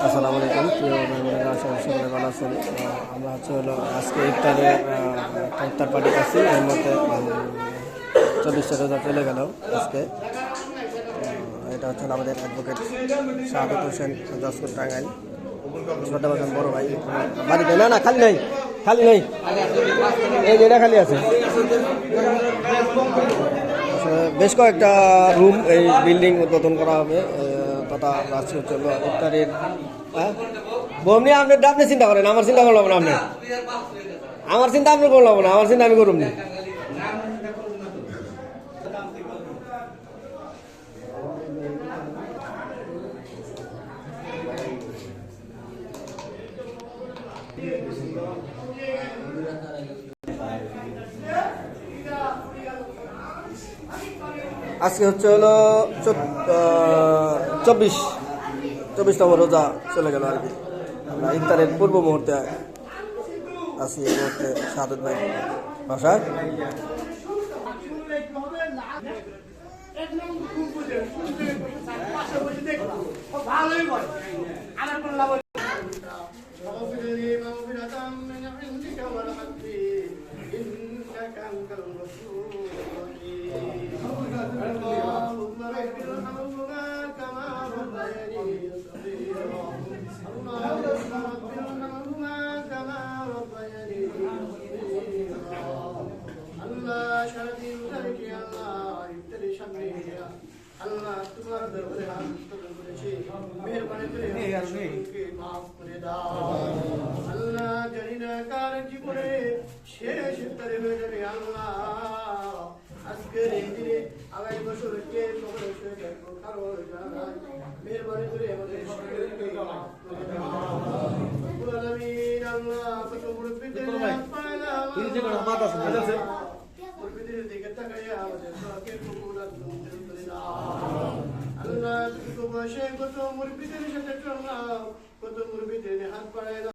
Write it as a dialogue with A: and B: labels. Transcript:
A: আসসালামু আলাইকুম প্রিয় ভাই বোনেরা, আশা করি সকলে ভালো আছেন। আমরা হলো আজকে ইফতারে একটা ইফতার পার্টি করছি। এর মধ্যে 24টা রোজা চলে গেল আজকে। এটা হচ্ছে আমাদের অ্যাডভোকেট শাহাদত হোসেন, যশপুর টাঙ্গাইল, শ্রদ্ধা বাজান বড় ভাই বাড়িতে। না খালি নাই, খালি নেই, এই যেটা খালি আছে। বেশ কয়েকটা রুম এই বিল্ডিং উদ্বোধন করা হবে তথা আজকে চলবে ইফতারের। বমনি আপনি চিন্তা করেন, আমার চিন্তা করলাম না। আপনি আমার চিন্তা আপনি করলাম না, আমার চিন্তা আমি করুন নি। আজকে হলো 24তম রোজা চলে গেল আর কি। আমরা ইফতারের পূর্ব মুহূর্তে আছি। এই মুহূর্তে শাহাদত ভাই বাসায়।
B: আল্লাহ তোমার দরবারে হাত করেছি, মেহেরবানি করে আমাদেরকে মাফ করে দাও। আল্লাহ জানি না কার জীবনে শেষ ইফতারি হয়ে যাবে। আল্লাহ আজকের এই দিনে আগামী বছর কে কবর হয়ে যাবে কারো জানা নাই। মেহেরবানি করে আমাদের সকলকে মাফ করে দাও। রব্বুল আলামিন আল্লাহ কত মুরব্বিদের হাত পায়লাম, মুরব্বিদের দিকে তাকাইয়া আমাদের সকলকে কবুল আর মঞ্জুর করে দাও। আল্লাহ তুমি বসে কত মুরব্বিদের সাথে চললাম, কত মুরব্বিদের হাত বাড়াইলাম।